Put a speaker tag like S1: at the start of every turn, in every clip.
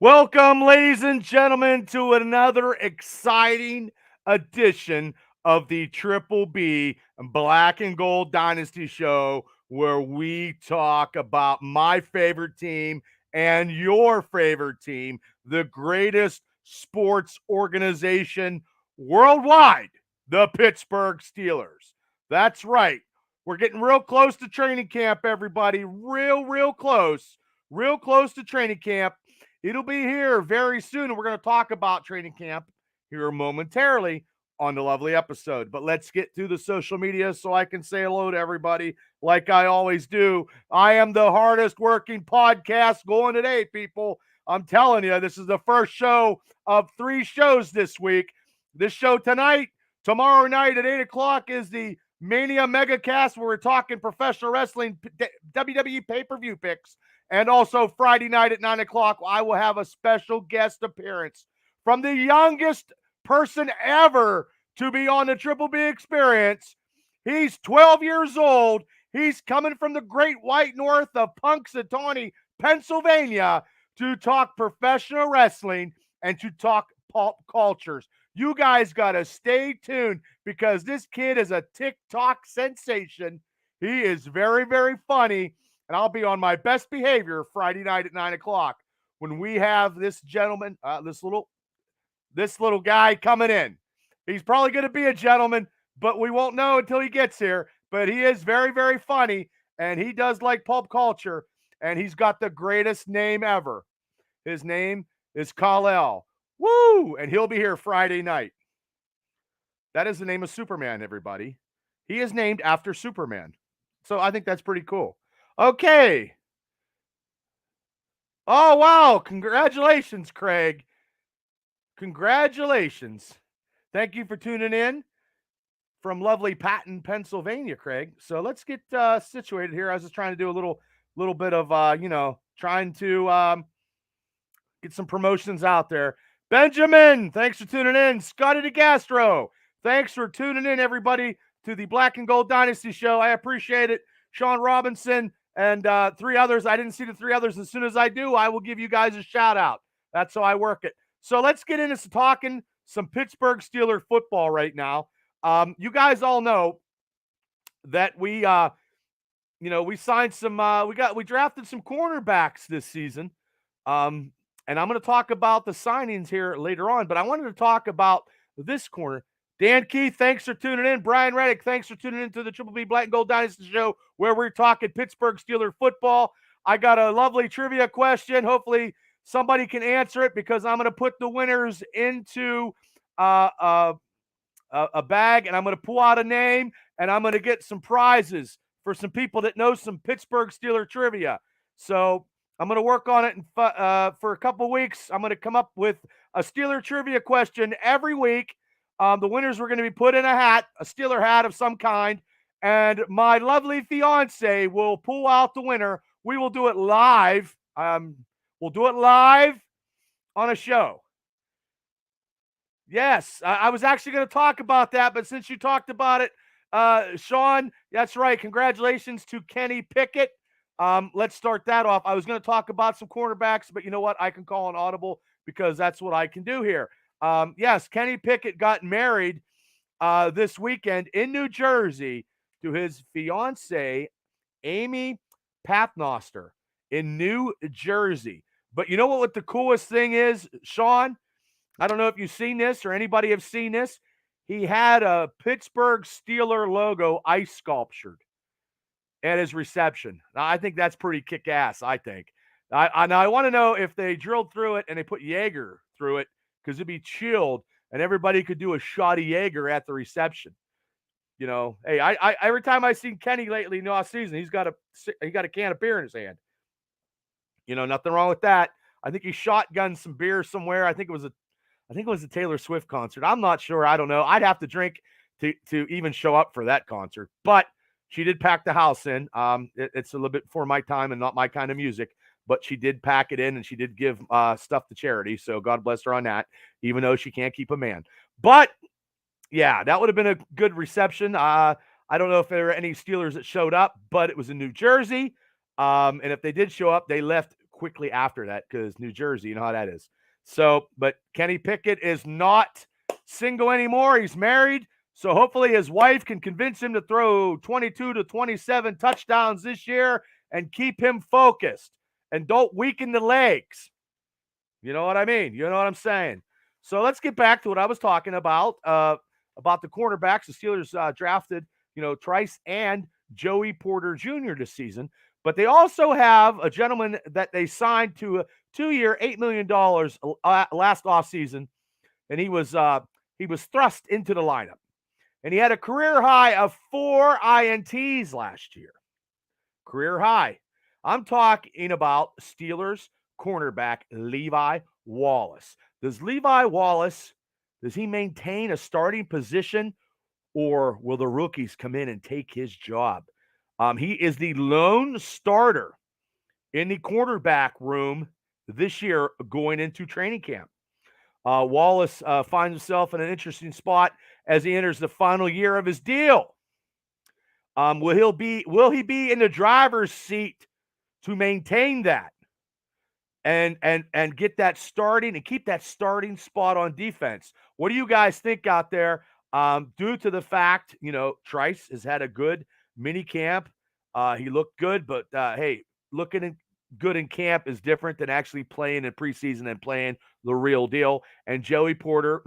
S1: Welcome, ladies and gentlemen, to another exciting edition of the Triple B Black and Gold Dynasty Show, where we talk about my favorite team and your favorite team, the greatest sports organization worldwide, the Pittsburgh Steelers. That's right. We're getting real close to training camp, everybody. Real close to training camp. It'll be here very soon, and we're going to talk about training camp here momentarily on the lovely episode. But let's get to the social media so I can say hello to everybody like I always do. I am the hardest working podcast going today, people. I'm telling you, this is the first show of 3 shows this week. This show tonight, tomorrow night at 8 o'clock is the Mania Megacast, where we're talking professional wrestling WWE pay-per-view picks. And also Friday night at 9 o'clock, I will have a special guest appearance from the youngest person ever to be on the Triple B Experience. He's 12 years old. He's coming from the great white north of Punxsutawney, Pennsylvania, to talk professional wrestling and to talk pop cultures. You guys got to stay tuned because this kid is a TikTok sensation. He is very funny. And I'll be on my best behavior Friday night at 9 o'clock when we have this gentleman, this little guy coming in. He's probably going to be a gentleman, but we won't know until he gets here. But he is very funny, and he does like pulp culture, and he's got the greatest name ever. His name is Kal-El. Woo! And he'll be here Friday night. That is the name of Superman, everybody. He is named after Superman. So I think that's pretty cool. Okay. Oh, wow. Congratulations, Craig. Congratulations. Thank you for tuning in from lovely Patton, Pennsylvania, Craig. So let's get situated here. I was just trying to do a little bit of, trying to get some promotions out there. Benjamin, thanks for tuning in. Scotty DeGastro, thanks for tuning in, everybody, to the Black and Gold Dynasty Show. I appreciate it. Sean Robinson, and 3 others. I didn't see the 3 others. As soon as I do, I will give you guys a shout out. That's how I work it. So let's get into talking some Pittsburgh Steelers football right now. You guys all know that we signed some, we drafted some cornerbacks this season. And I'm going to talk about the signings here later on, but I wanted to talk about this corner. Dan Keith, thanks for tuning in. Brian Reddick, thanks for tuning in to the Triple B Black and Gold Dynasty Show, where we're talking Pittsburgh Steelers football. I got a lovely trivia question. Hopefully somebody can answer it because I'm going to put the winners into a bag, and I'm going to pull out a name, and I'm going to get some prizes for some people that know some Pittsburgh Steelers trivia. So I'm going to work on it for a couple weeks. I'm going to come up with a Steeler trivia question every week. The winners were going to be put in a hat, a Steeler hat of some kind, and my lovely fiance will pull out the winner. We will do it live. We'll do it live on a show. Yes, I was actually going to talk about that, but since you talked about it, Sean, that's right. Congratulations to Kenny Pickett. Let's start that off. I was going to talk about some cornerbacks, but you know what? I can call an audible because that's what I can do here. Yes, Kenny Pickett got married this weekend in New Jersey to his fiancee, Amy Pathnoster, in New Jersey. But you know what the coolest thing is, Sean? I don't know if you've seen this or anybody have seen this. He had a Pittsburgh Steeler logo ice sculptured at his reception. Now, I think that's pretty kick-ass, I think. I want to know if they drilled through it and they put Jaeger through it, because it'd be chilled and everybody could do a shot of Jaeger at the reception. You know, hey, I every time I've seen Kenny lately in the off season, he's got a can of beer in his hand. You know, nothing wrong with that. I think he shotgunned some beer somewhere. I think it was a Taylor Swift concert. I'm not sure. I don't know. I'd have to drink to even show up for that concert. But she did pack the house in. It's a little bit before my time and not my kind of music. But she did pack it in, and she did give stuff to charity. So God bless her on that, even though she can't keep a man. But, yeah, that would have been a good reception. I don't know if there were any Steelers that showed up, but it was in New Jersey. And if they did show up, they left quickly after that because New Jersey, you know how that is. So, but Kenny Pickett is not single anymore. He's married. So hopefully his wife can convince him to throw 22 to 27 touchdowns this year and keep him focused and don't weaken the legs. You know what I mean? You know what I'm saying? So let's get back to what I was talking about the cornerbacks. The Steelers drafted, Trice and Joey Porter Jr. this season. But they also have a gentleman that they signed to a 2-year, $8 million last offseason, and he was thrust into the lineup. And he had a career high of 4 INTs last year. Career high. I'm talking about Steelers cornerback Levi Wallace. Does Levi Wallace, does he maintain a starting position, or will the rookies come in and take his job? He is the lone starter in the quarterback room this year going into training camp. Wallace finds himself in an interesting spot as he enters the final year of his deal. Will he be in the driver's seat to maintain that and get that starting and keep that starting spot on defense? What do you guys think out there? Due to the fact, Trice has had a good mini camp. He looked good, but hey, looking good in camp is different than actually playing in preseason and playing the real deal. And Joey Porter,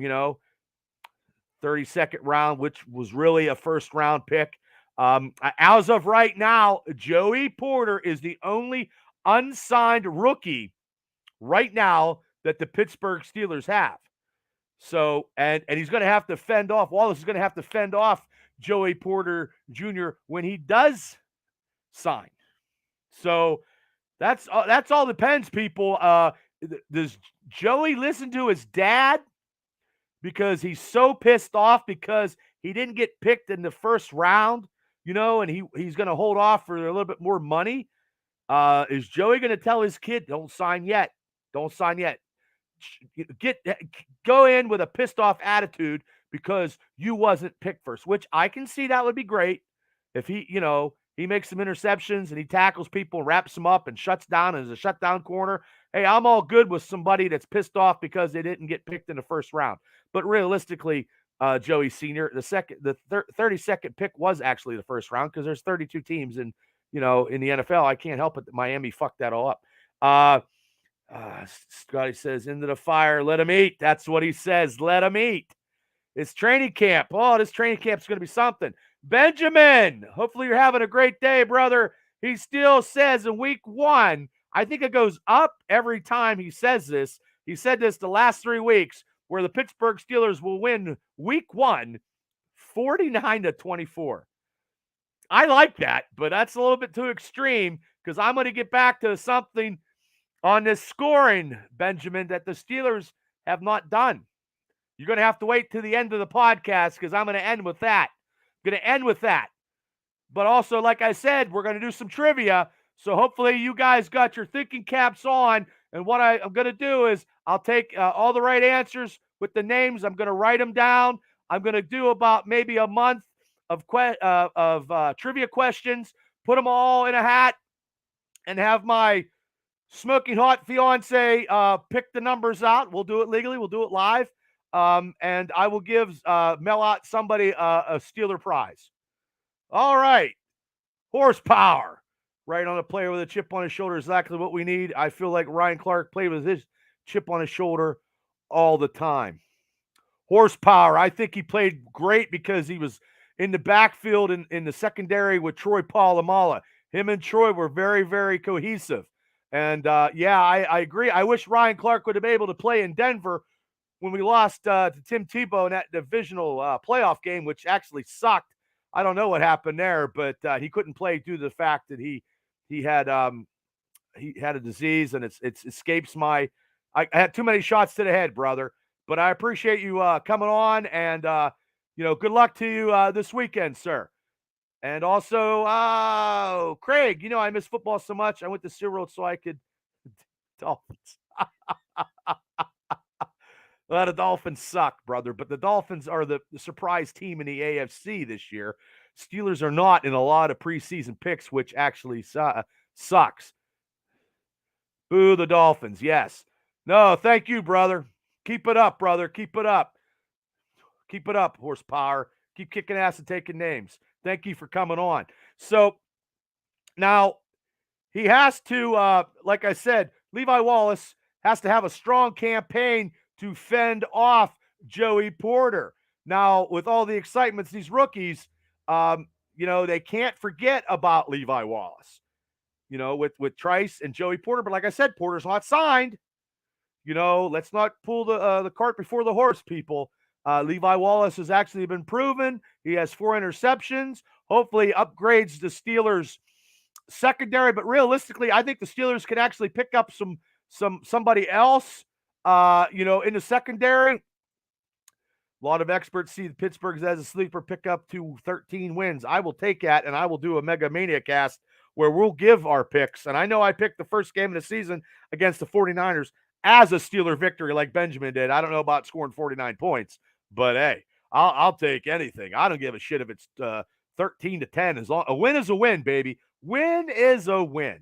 S1: 32nd round, which was really a first round pick. As of right now, Joey Porter is the only unsigned rookie right now that the Pittsburgh Steelers have. So, and he's going to have to fend off, Wallace is going to have to fend off Joey Porter Jr. when he does sign. So that's all depends, people. Does Joey listen to his dad because he's so pissed off because he didn't get picked in the first round, and he's going to hold off for a little bit more money? Is Joey going to tell his kid, don't sign yet? Don't sign yet. Go in with a pissed off attitude because you wasn't picked first, which I can see that would be great if he makes some interceptions and he tackles people, wraps them up and shuts down as a shutdown corner. Hey, I'm all good with somebody that's pissed off because they didn't get picked in the first round. But realistically, Joey Sr., the 32nd pick was actually the first round because there's 32 teams in the NFL. I can't help it that Miami fucked that all up. Scotty says, into the fire, let him eat. That's what he says. Let him eat. It's training camp. Oh, this training camp is going to be something. Benjamin, hopefully you're having a great day, brother. He still says in week 1, I think it goes up every time he says this. He said this the last 3 weeks, where the Pittsburgh Steelers will win week 1, 49-24. I like that, but that's a little bit too extreme because I'm going to get back to something on this scoring, Benjamin, that the Steelers have not done. You're going to have to wait to the end of the podcast because I'm going to end with that. But also, like I said, we're going to do some trivia. So hopefully you guys got your thinking caps on. And what I'm going to do is I'll take all the right answers with the names. I'm going to write them down. I'm going to do about maybe a month of trivia questions, put them all in a hat, and have my smoking hot fiance pick the numbers out. We'll do it legally. We'll do it live. And I will mail out somebody a Steeler prize. All right. Horsepower. Right on a player with a chip on his shoulder is exactly what we need. I feel like Ryan Clark played with his chip on his shoulder all the time. Horsepower. I think he played great because he was in the backfield in the secondary with Troy Polamalu. Him and Troy were very, very cohesive. And, I agree. I wish Ryan Clark would have been able to play in Denver when we lost to Tim Tebow in that divisional playoff game, which actually sucked. I don't know what happened there, but he couldn't play due to the fact that he had a disease, and it escapes my. I had too many shots to the head, brother. But I appreciate you coming on, and good luck to you this weekend, sir. And also, Craig, I miss football so much. I went to SeaWorld so I could Dolphins. Well, the Dolphins suck, brother, but the Dolphins are the surprise team in the AFC this year. Steelers are not in a lot of preseason picks, which actually sucks. Boo the Dolphins. Yes. No, thank you, brother. Keep it up, brother. Keep it up. Keep it up, horsepower. Keep kicking ass and taking names. Thank you for coming on. So now he has to, like I said, Levi Wallace has to have a strong campaign to fend off Joey Porter. Now, with all the excitements, these rookies, they can't forget about Levi Wallace, with Trice and Joey Porter. But like I said, Porter's not signed. Let's not pull the cart before the horse, people. Levi Wallace has actually been proven. He has 4 interceptions. Hopefully upgrades the Steelers' secondary, but realistically, I think the Steelers could actually pick up somebody else, in the secondary. A lot of experts see the Pittsburgh as a sleeper pick up to 13 wins. I will take that, and I will do a Mega Mania cast where we'll give our picks. And I know I picked the first game of the season against the 49ers as a Steeler victory like Benjamin did. I don't know about scoring 49 points, but hey, I'll take anything. I don't give a shit if it's 13-10. As long a win is a win, baby. Win is a win.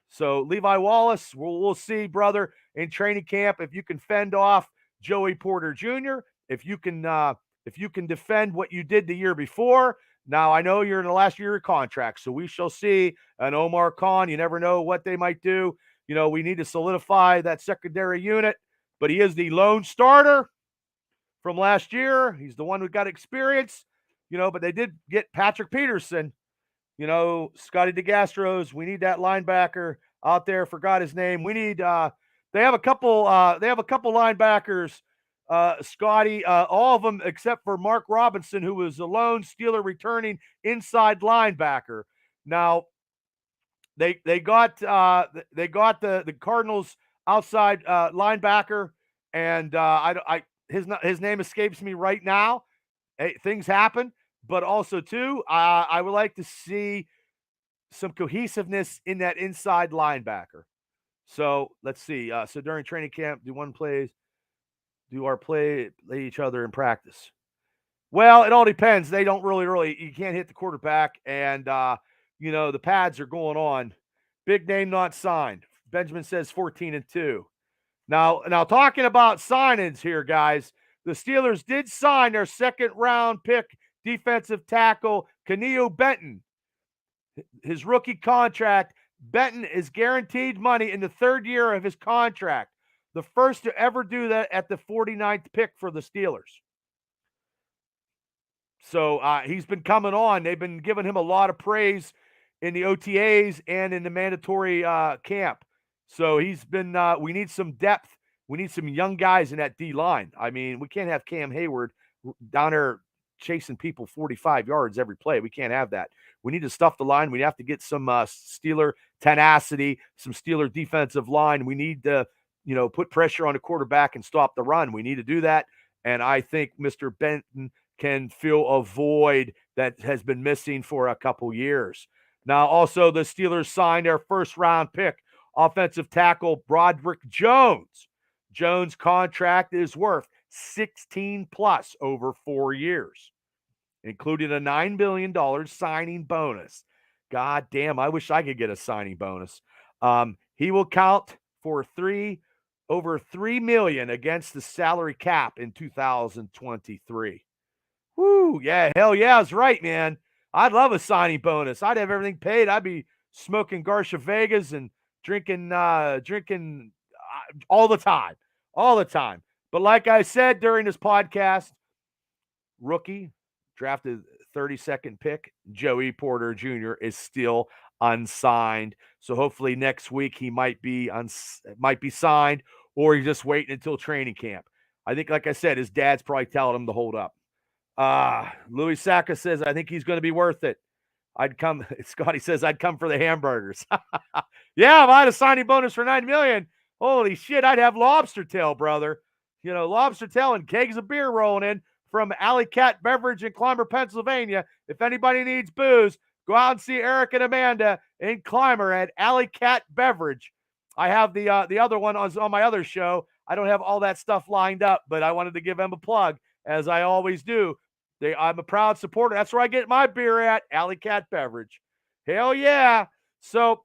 S1: So Levi Wallace, we'll see, brother, in training camp if you can fend off Joey Porter Jr. If you can defend what you did the year before. Now I know you're in the last year of contract, so we shall see. An Omar Khan, you never know what they might do. We need to solidify that secondary unit, but he is the lone starter from last year. He's the one who got experience, but they did get Patrick Peterson. Scotty DeGastro's. We need that linebacker out there. Forgot his name. We need. They have a couple. They have a couple linebackers. Scotty. All of them except for Mark Robinson, who was a lone Steeler returning inside linebacker. Now, they got the Cardinals outside linebacker, and his name escapes me right now. Hey, things happen. But also, too, I would like to see some cohesiveness in that inside linebacker. So let's see. So during training camp, do our play each other in practice? Well, it all depends. They don't really, you can't hit the quarterback, and the pads are going on. Big name not signed. Benjamin says 14-2. Now talking about signings here, guys. The Steelers did sign their second round pick defensive tackle, Keneo Benton. His rookie contract, Benton is guaranteed money in the third year of his contract. The first to ever do that at the 49th pick for the Steelers. So he's been coming on. They've been giving him a lot of praise in the OTAs and in the mandatory camp. So he's been we need some depth. We need some young guys in that D line. I mean, we can't have Cam Hayward down there chasing people 45 yards every play. We can't have that. We need to stuff the line. We have to get some Steeler tenacity, some Steeler defensive line. We need to, put pressure on the quarterback and stop the run. We need to do that. And I think Mr. Benton can fill a void that has been missing for a couple years. Now, also, the Steelers signed their first-round pick, offensive tackle Broderick Jones. Jones' contract is worth 16+ over 4 years, including a $9 billion signing bonus. God damn, I wish I could get a signing bonus. He will count for over $3 million against the salary cap in 2023. Woo, yeah, hell yeah, that's right, man. I'd love a signing bonus. I'd have everything paid. I'd be smoking Garcia Vegas and drinking all the time. But like I said during this podcast, rookie drafted 32nd pick, Joey Porter Jr. is still unsigned. So hopefully next week he might be signed, or he's just waiting until training camp. I think, like I said, his dad's probably telling him to hold up. Louis Sacca says, I think he's going to be worth it. Scotty says, I'd come for the hamburgers. Yeah, if I had a signing bonus for $9 million, holy shit, I'd have lobster tail, brother. Lobster tail and kegs of beer rolling in from Alley Cat Beverage in Clymer, Pennsylvania. If anybody needs booze, go out and see Eric and Amanda in Clymer at Alley Cat Beverage. I have the other one on my other show. I don't have all that stuff lined up, but I wanted to give them a plug, as I always do. I'm a proud supporter. That's where I get my beer at, Alley Cat Beverage. Hell yeah. So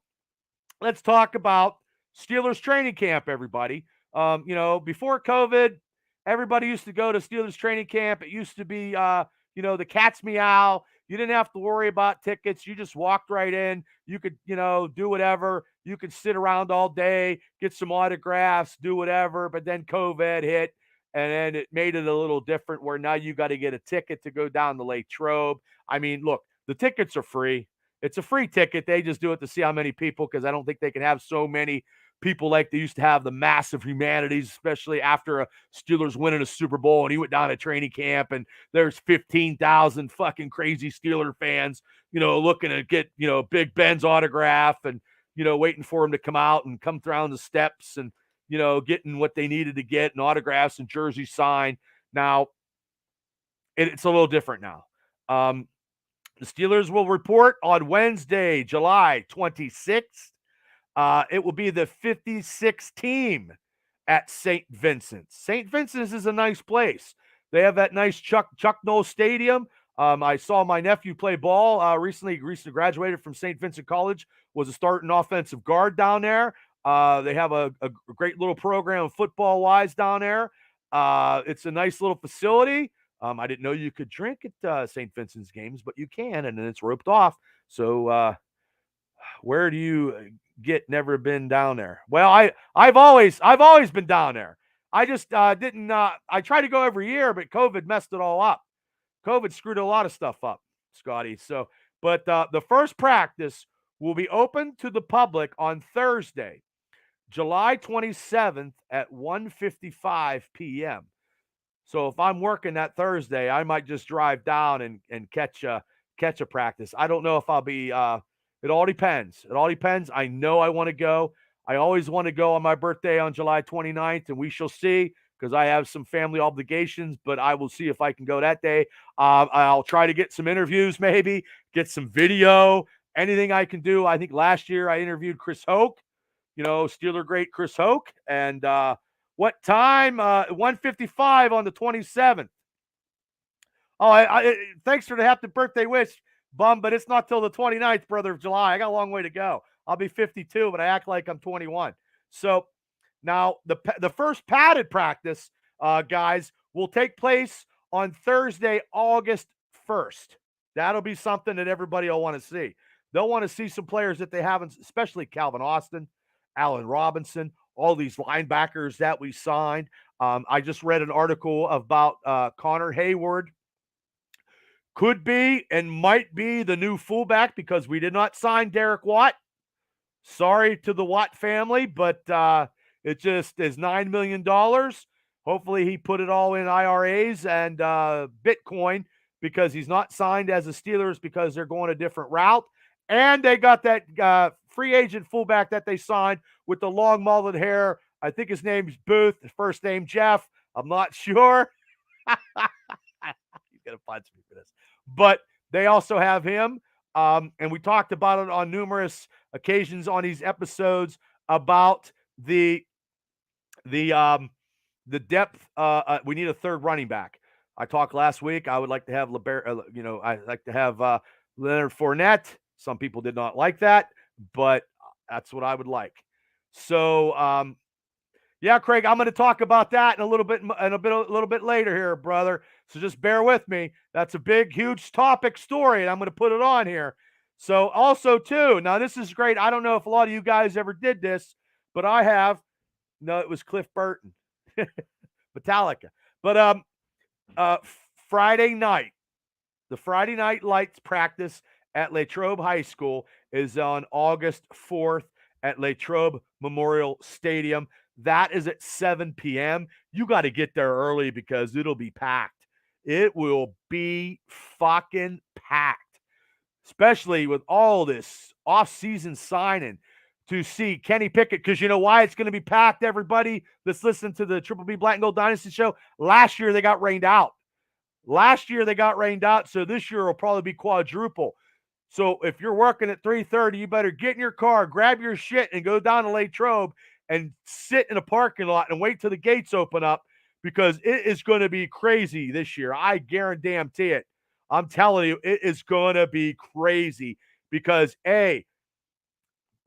S1: let's talk about Steelers training camp, everybody. Before COVID, everybody used to go to Steelers training camp. It used to be, the cat's meow. You didn't have to worry about tickets. You just walked right in. You could, do whatever. You could sit around all day, get some autographs, do whatever. But then COVID hit, and then it made it a little different where now you got to get a ticket to go down to Latrobe. I mean, look, the tickets are free. It's a free ticket. They just do it to see how many people, because I don't think they can have so many people like they used to have the massive humanities, especially after a Steelers winning a Super Bowl and he went down to training camp and there's 15,000 fucking crazy Steeler fans, looking to get, Big Ben's autograph and, waiting for him to come out and come down the steps and, getting what they needed to get and autographs and jerseys signed. Now, it's a little different now. The Steelers will report on Wednesday, July 26th. It will be the 56th team at St. Vincent's. St. Vincent's is a nice place. They have that nice Chuck Noll Stadium. I saw my nephew play ball recently graduated from St. Vincent College, was a starting offensive guard down there. They have a great little program football-wise down there. It's a nice little facility. I didn't know you could drink at St. Vincent's games, but you can, and then it's roped off. So where do you get never been down there? Well, I've always been down there. I just didn't I try to go every year, but COVID messed it all up. COVID screwed a lot of stuff up, Scotty. So, but the first practice will be open to the public on Thursday, July 27th at 1:55 p.m. So if I'm working that Thursday, I might just drive down and catch a practice. I don't know if I'll be it all depends. It all depends. I know I want to go. I always want to go on my birthday on July 29th, and we shall see, because I have some family obligations, but I will see if I can go that day. I'll try to get some interviews, maybe get some video, anything I can do. I think last year I interviewed Chris Hoke, Steeler great Chris Hoke. And what time? 1:55 on the 27th. Oh, thanks for the happy birthday wish, Bum, but it's not till the 29th, brother, of July. I got a long way to go. I'll be 52, but I act like I'm 21. So now the first padded practice, guys, will take place on Thursday, August 1st. That'll be something that everybody will want to see. They'll want to see some players that they haven't, especially Calvin Austin, Allen Robinson, all these linebackers that we signed. I just read an article about Connor Hayward. Could be and might be the new fullback because we did not sign Derek Watt. Sorry to the Watt family, but it just is $9 million. Hopefully he put it all in IRAs and Bitcoin, because he's not signed as a Steelers because they're going a different route. And they got that free agent fullback that they signed with the long mullet hair. I think his name's Booth, his first name Jeff. I'm not sure. He's going to punch me for this. But they also have him. And we talked about it on numerous occasions on these episodes about the depth. We need a third running back. I talked last week. I would like to have I'd like to have Leonard Fournette. Some people did not like that, but that's what I would like. So, yeah, Craig, I'm going to talk about that in a little bit later here, brother. So just bear with me. That's a big, huge topic story, and I'm going to put it on here. So also, too, now this is great. I don't know if a lot of you guys ever did this, but I have. No, it was Cliff Burton, Metallica. But Friday night, the Friday Night Lights practice at Latrobe High School is on August 4th at Latrobe Memorial Stadium. That is at 7 p.m. You got to get there early because it'll be packed. It will be fucking packed, especially with all this off-season signing to see Kenny Pickett. Because you know why it's going to be packed, everybody that's listening to the Triple B Black and Gold Dynasty show? Last year they got rained out. So this year will probably be quadruple. So if you're working at 3:30, you better get in your car, grab your shit, and go down to Latrobe and sit in a parking lot and wait till the gates open up, because it is going to be crazy this year. I guarantee it. I'm telling you, it is going to be crazy because,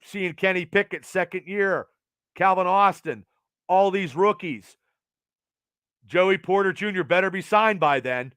S1: seeing Kenny Pickett second year, Calvin Austin, all these rookies. Joey Porter Jr. better be signed by then,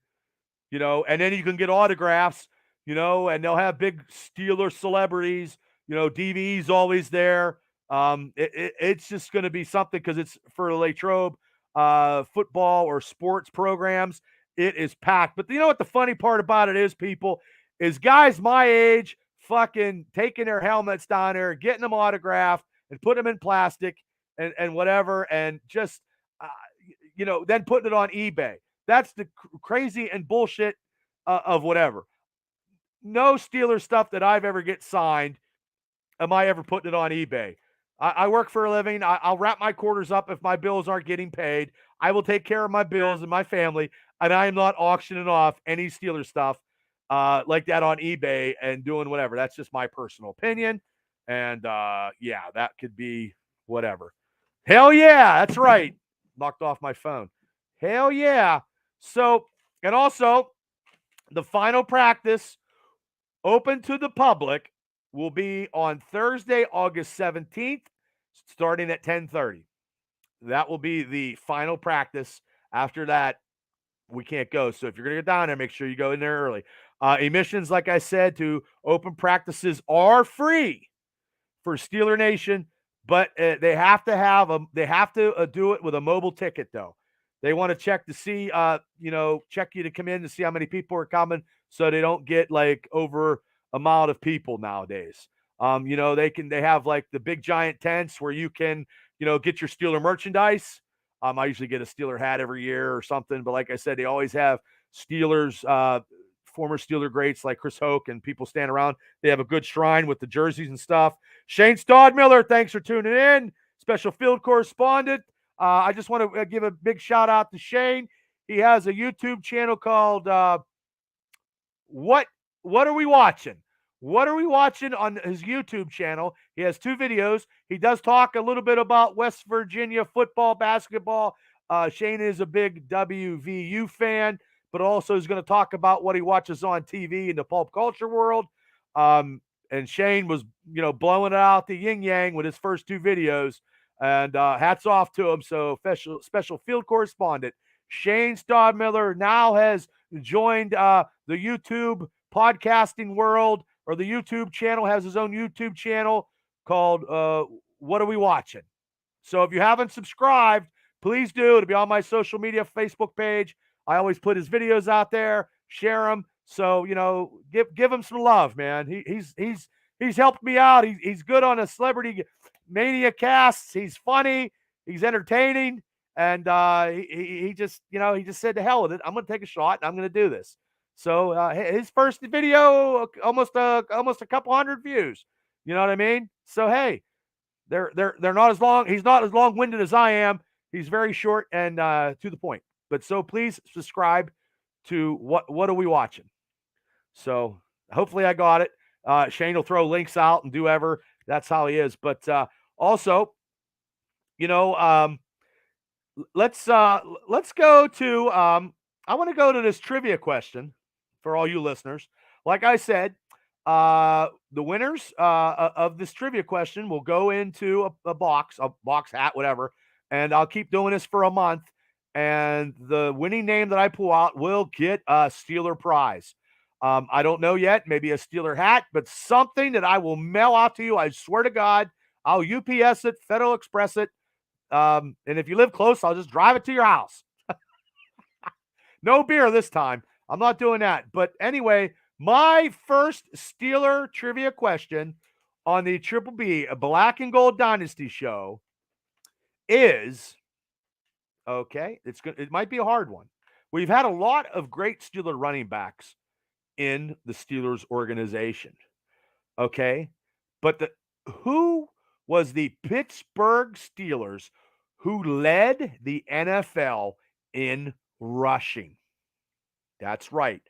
S1: and then you can get autographs, and they'll have big Steeler celebrities, DVE's always there. It's just going to be something because it's for Latrobe football or sports programs. It is packed. But you know what the funny part about it is, people, is guys my age fucking taking their helmets down there, getting them autographed and putting them in plastic and whatever, and just, then putting it on eBay. That's the crazy and bullshit of whatever. No Steelers stuff that I've ever get signed am I ever putting it on eBay. I work for a living. I'll wrap my quarters up if my bills aren't getting paid. I will take care of my bills and my family, and I am not auctioning off any Steelers stuff like that on eBay and doing whatever. That's just my personal opinion. And yeah, that could be whatever. Hell yeah, that's right. Knocked off my phone. Hell yeah. So, and also, the final practice open to the public will be on Thursday, August 17th, starting at 10:30. That will be the final practice. After that, we can't go. So if you're going to get down there, make sure you go in there early. Admissions, like I said, to open practices are free for Steeler Nation, but they have to do it with a mobile ticket, though. They want to check to see, check you to come in to see how many people are coming, so they don't get like over amount of people nowadays. They have like the big giant tents where you can, get your Steeler merchandise. I usually get a Steeler hat every year or something, but like I said, they always have Steelers, former Steeler greats like Chris Hoke and people stand around. They have a good shrine with the jerseys and stuff. Shane Stodmiller, thanks for tuning in. Special field correspondent. I just want to give a big shout out to Shane. He has a YouTube channel called What Are We Watching? What Are We Watching on his YouTube channel? He has 2 videos. He does talk a little bit about West Virginia football, basketball. Shane is a big WVU fan, but also is going to talk about what he watches on TV in the pulp culture world. And Shane was, blowing it out the yin yang with his first 2 videos. And hats off to him. So special field correspondent Shane Stodmiller now has joined the YouTube podcasting world, or the YouTube channel, has his own YouTube channel called What Are We Watching? So if you haven't subscribed, please do. It'll be on my social media Facebook page. I always put his videos out there, share them. So, give him some love, man. He's helped me out. He's good on a Celebrity Mania casts. He's funny. He's entertaining. And he just said to hell with it. I'm going to take a shot and I'm going to do this. So his first video, almost a couple hundred views. You know what I mean? So, hey, they're not as long. He's not as long-winded as I am. He's very short and to the point. But so please subscribe to What Are We Watching? So hopefully I got it. Shane will throw links out and do ever. That's how he is. But also, let's go to I want to go to this trivia question for all you listeners. Like I said, the winners of this trivia question will go into a box hat, whatever, and I'll keep doing this for a month. And the winning name that I pull out will get a Steeler prize. I don't know yet, maybe a Steeler hat, but something that I will mail out to you. I swear to God, I'll UPS it, Federal Express it. And if you live close, I'll just drive it to your house. No beer this time. I'm not doing that. But anyway, my first Steeler trivia question on the Triple B, a Black and Gold Dynasty show, is, okay, it might be a hard one. We've had a lot of great Steeler running backs in the Steelers organization. Okay? But who was the Pittsburgh Steelers who led the NFL in rushing? That's right.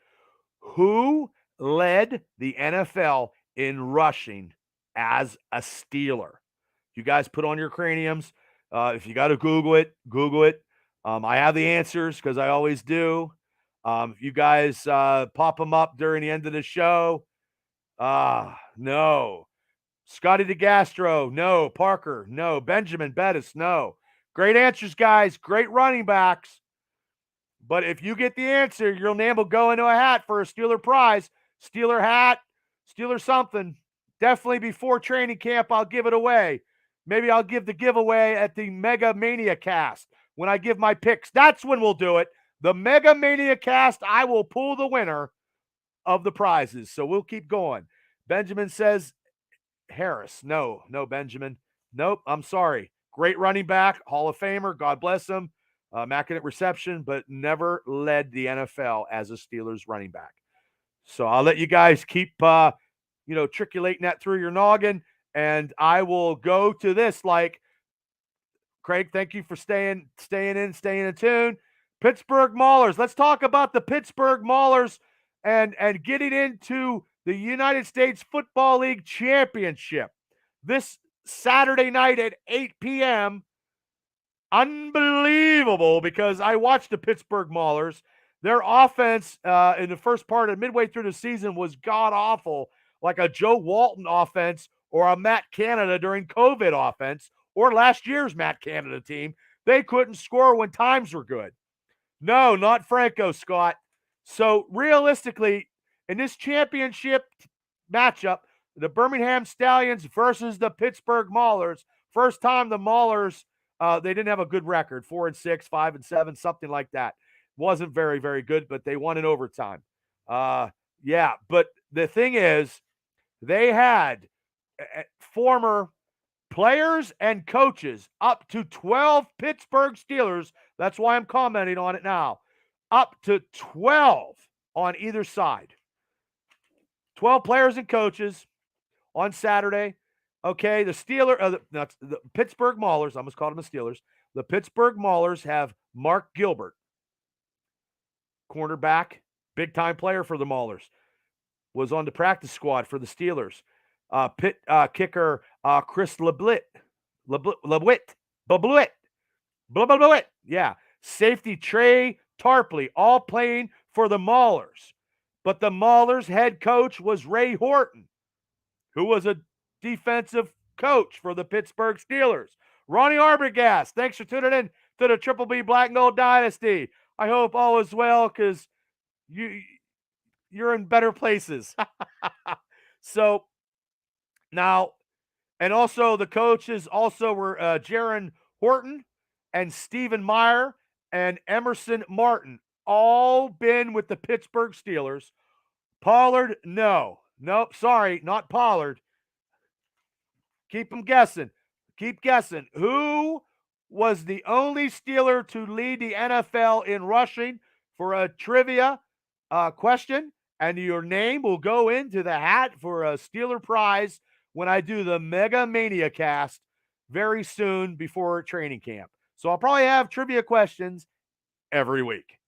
S1: Who led the NFL in rushing as a Steeler? You guys put on your craniums. If you got to Google it, Google it. I have the answers because I always do. If you guys pop them up during the end of the show, no. Scotty DeGastro, no. Parker, no. Benjamin Bettis, no. Great answers, guys. Great running backs. But if you get the answer, your name will go into a hat for a Steeler prize. Steeler hat, Steeler something. Definitely before training camp, I'll give it away. Maybe I'll give the giveaway at the Mega Mania cast when I give my picks. That's when we'll do it. The Mega Mania cast, I will pull the winner of the prizes. So we'll keep going. Benjamin says Harris. No, Benjamin. Nope, I'm sorry. Great running back, Hall of Famer. God bless him. Immaculate reception, but never led the NFL as a Steelers running back. So I'll let you guys keep, triculating that through your noggin, and I will go to this. Like, Craig, thank you for staying in tune. Pittsburgh Maulers. Let's talk about the Pittsburgh Maulers and getting into the United States Football League Championship this Saturday night at 8 p.m. Unbelievable, because I watched the Pittsburgh Maulers. Their offense in the first part of midway through the season was god-awful, like a Joe Walton offense or a Matt Canada during COVID offense or last year's Matt Canada team. They couldn't score when times were good. No, not Franco, Scott. So realistically, in this championship matchup, the Birmingham Stallions versus the Pittsburgh Maulers, first time the Maulers they didn't have a good record, 4-6, 5-7, something like that. Wasn't very, very good, but they won in overtime. Yeah, but the thing is, they had former players and coaches, up to 12 Pittsburgh Steelers. That's why I'm commenting on it now. Up to 12 on either side. 12 players and coaches on Saturday. Okay, the Pittsburgh Maulers, I almost called them the Steelers. The Pittsburgh Maulers have Mark Gilbert, cornerback, big-time player for the Maulers, was on the practice squad for the Steelers. Kicker Chris LeBluit. Yeah. Safety Trey Tarpley, all playing for the Maulers. But the Maulers head coach was Ray Horton, who was a defensive coach for the Pittsburgh Steelers. Ronnie Arbogast, thanks for tuning in to the Triple B Black and Gold Dynasty. I hope all is well, because you're in better places. So now, and also the coaches also were Jaron Horton and Stephen Meyer and Emerson Martin, all been with the Pittsburgh Steelers. Pollard, no. Nope, sorry, not Pollard. Keep them guessing. Keep guessing. Who was the only Steeler to lead the NFL in rushing for a trivia question? And your name will go into the hat for a Steeler prize when I do the Mega Mania cast very soon before training camp. So I'll probably have trivia questions every week.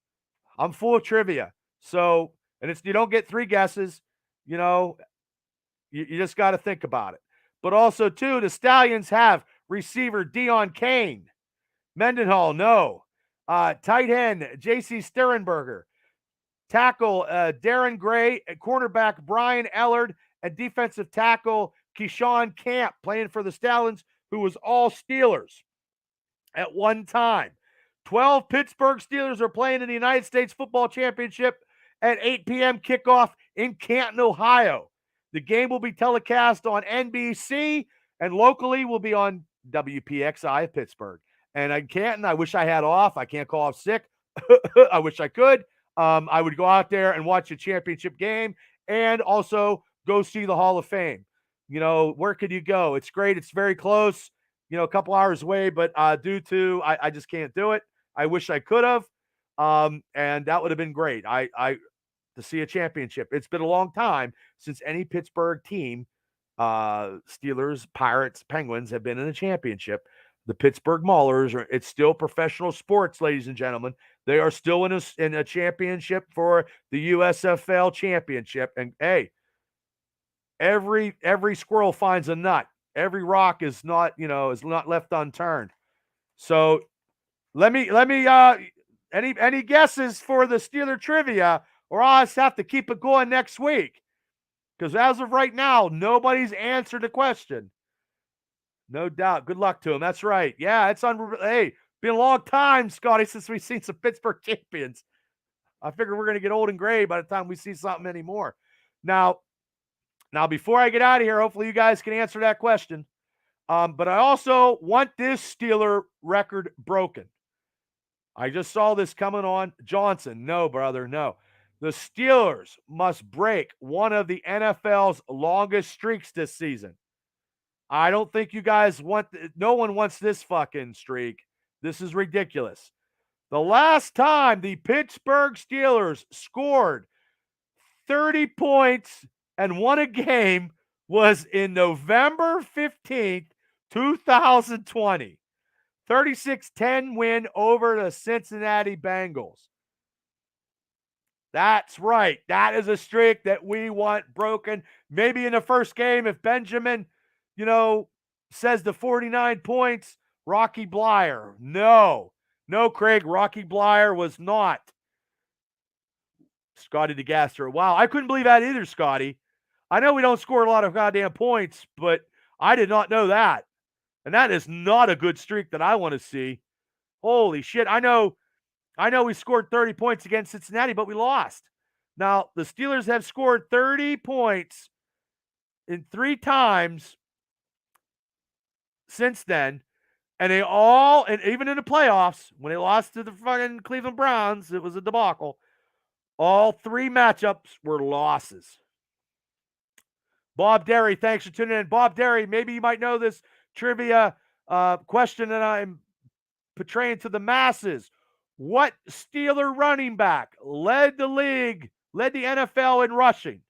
S1: I'm full of trivia. So, and you don't get 3 guesses, you just got to think about it. But also, too, the Stallions have receiver Deion Kane. Mendenhall, no. Tight end J.C. Sterenberger. Tackle Darren Gray. Cornerback Brian Ellard. And defensive tackle Keyshawn Camp, playing for the Stallions, who was all Steelers at one time. 12 Pittsburgh Steelers are playing in the United States Football Championship at 8 p.m. kickoff in Canton, Ohio. The game will be telecast on NBC, and locally will be on WPXI of Pittsburgh. And in Canton, I wish I had off. I can't call off sick. I wish I could. I would go out there and watch a championship game and also go see the Hall of Fame. Where could you go? It's great. It's very close, a couple hours away, but due to I just can't do it. I wish I could have. And that would have been great. To see a championship. It's been a long time since any Pittsburgh team, Steelers, Pirates, Penguins, have been in a championship. The Pittsburgh Maulers it's still professional sports, ladies and gentlemen. They are still in a championship for the USFL Championship. And hey, every squirrel finds a nut. Every rock is not left unturned. So let me any guesses for the Steeler trivia, or I'll just have to keep it going next week. Because as of right now, nobody's answered the question. No doubt. Good luck to him. That's right. Yeah, it's hey, been a long time, Scotty, since we've seen some Pittsburgh champions. I figure we're going to get old and gray by the time we see something anymore. Now, before I get out of here, hopefully you guys can answer that question. But I also want this Steeler record broken. I just saw this coming on. Johnson, no, brother, no. The Steelers must break one of the NFL's longest streaks this season. I don't think you guys want, no one wants this fucking streak. This is ridiculous. The last time the Pittsburgh Steelers scored 30 points and won a game was in November 15th, 2020. 36-10 win over the Cincinnati Bengals. That's right. That is a streak that we want broken. Maybe in the first game, if Benjamin, says the 49 points, Rocky Bleier. No, Craig, Rocky Bleier was not. Scotty DeGaster. Wow, I couldn't believe that either, Scotty. I know we don't score a lot of goddamn points, but I did not know that. And that is not a good streak that I want to see. Holy shit. I know we scored 30 points against Cincinnati, but we lost. Now, the Steelers have scored 30 points in 3 times since then. And and even in the playoffs, when they lost to the fucking Cleveland Browns, it was a debacle. All 3 matchups were losses. Bob Derry, thanks for tuning in. Bob Derry, maybe you might know this trivia question that I'm portraying to the masses. What Steeler running back led the NFL in rushing?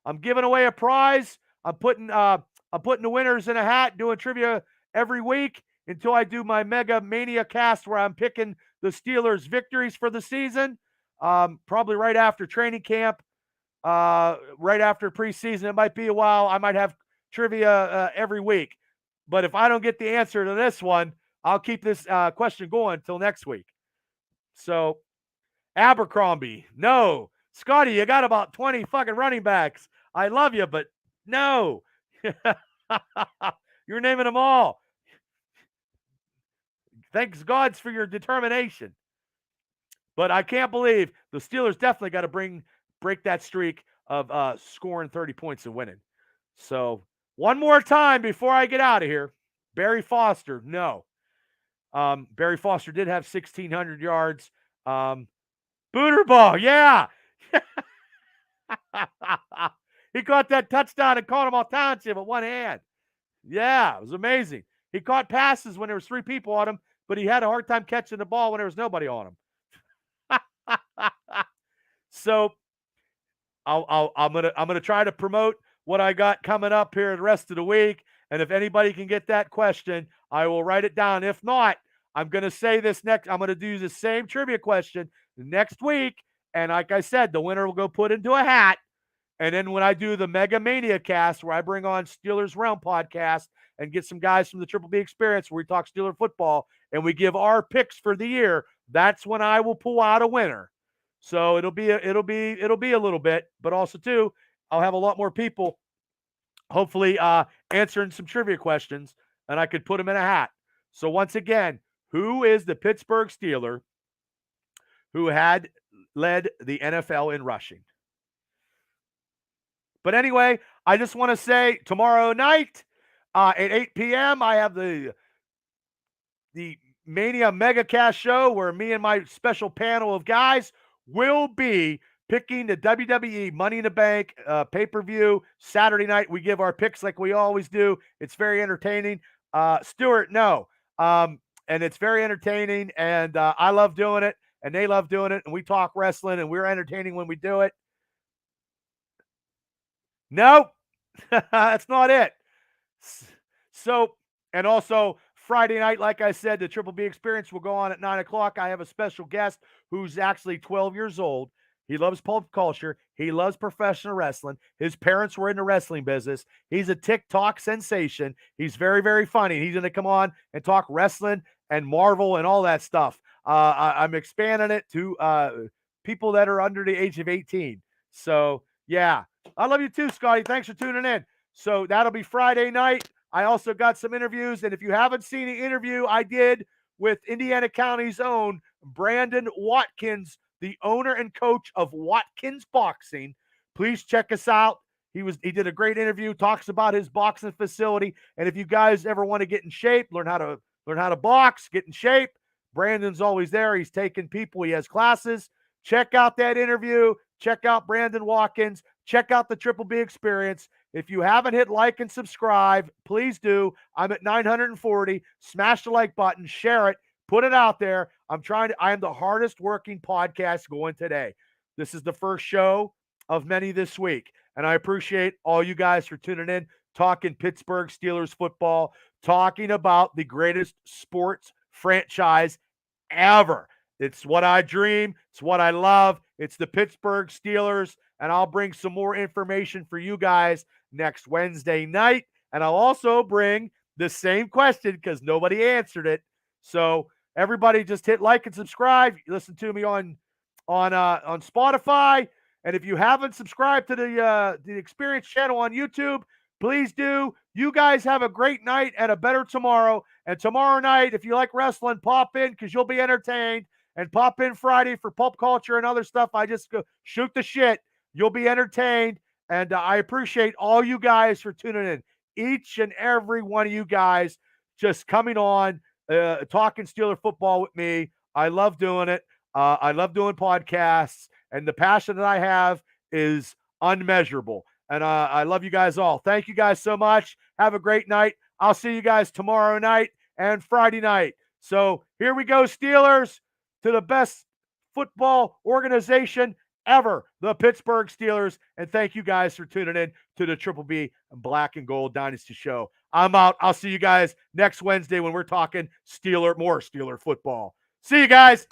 S1: I'm giving away a prize. I'm putting the winners in a hat, doing trivia every week until I do my Mega Mania cast where I'm picking the Steelers' victories for the season. Probably right after training camp, right after preseason. It might be a while. I might have trivia every week. But if I don't get the answer to this one, I'll keep this question going until next week. So, Abercrombie, no. Scotty, you got about 20 fucking running backs. I love you, but no. You're naming them all. Thanks God for your determination. But I can't believe the Steelers definitely got to break that streak of scoring 30 points and winning. So, one more time before I get out of here. Barry Foster, no. Barry Foster did have 1,600 yards. Booterball, yeah. He caught that touchdown and caught him off Township with one hand. Yeah, it was amazing. He caught passes when there was 3 people on him, but he had a hard time catching the ball when there was nobody on him. So I'm gonna try to promote what I got coming up here the rest of the week. And if anybody can get that question, I will write it down. If not, I'm gonna say this next. I'm gonna do the same trivia question next week. And like I said, the winner will go put into a hat. And then when I do the Mega Mania cast, where I bring on Steelers Realm podcast and get some guys from the Triple B Experience, where we talk Steeler football and we give our picks for the year, that's when I will pull out a winner. So it'll be a little bit, but also too, I'll have a lot more people, hopefully, answering some trivia questions, and I could put them in a hat. So once again, who is the Pittsburgh Steeler who had led the NFL in rushing? But anyway, I just want to say tomorrow night at 8 p.m., I have the Mania Megacast show where me and my special panel of guys will be picking the WWE Money in the Bank pay-per-view Saturday night. We give our picks like we always do. It's very entertaining. Stuart, no. And it's very entertaining, and I love doing it, and they love doing it, and we talk wrestling, and we're entertaining when we do it. Nope. That's not it. So, and also Friday night, like I said, the Triple B Experience will go on at 9 o'clock. I have a special guest who's actually 12 years old. He loves pulp culture. He loves professional wrestling. His parents were in the wrestling business. He's a TikTok sensation. He's very, very funny. He's going to come on and talk wrestling and Marvel and all that stuff. I'm expanding it to people that are under the age of 18. So Yeah. I love you too, Scotty. Thanks for tuning in. So that'll be Friday night. I also got some interviews. And if you haven't seen the interview I did with Indiana County's own Brandon Watkins, the owner and coach of Watkins Boxing, please check us out. He did a great interview, talks about his boxing facility. And if you guys ever want to get in shape, learn how to box, get in shape, Brandon's always there. He's taking people, he has classes. Check out that interview. Check out Brandon Watkins. Check out the Triple B experience. If you haven't hit like and subscribe, please do. I'm at 940. Smash the like button, share it, put it out there. I am the hardest working podcast going today. This is the first show of many this week. And I appreciate all you guys for tuning in, talking Pittsburgh Steelers football, talking about the greatest sports franchise ever. It's what I dream. It's what I love. It's the Pittsburgh Steelers. And I'll bring some more information for you guys next Wednesday night. And I'll also bring the same question because nobody answered it. So everybody just hit like and subscribe. Listen to me on Spotify. And if you haven't subscribed to the Experience channel on YouTube, please do. You guys have a great night and a better tomorrow. And tomorrow night, if you like wrestling, pop in because you'll be entertained. And pop in Friday for pulp culture and other stuff. I just go shoot the shit. You'll be entertained. And I appreciate all you guys for tuning in. Each and every one of you guys just coming on, talking Steeler football with me. I love doing it. I love doing podcasts. And the passion that I have is unmeasurable. And I love you guys all. Thank you guys so much. Have a great night. I'll see you guys tomorrow night and Friday night. So here we go, Steelers, to the best football organization ever, the Pittsburgh Steelers. And thank you guys for tuning in to the Triple B Black and Gold Dynasty Show. I'm out. I'll see you guys next Wednesday when we're talking more Steeler football. See you guys.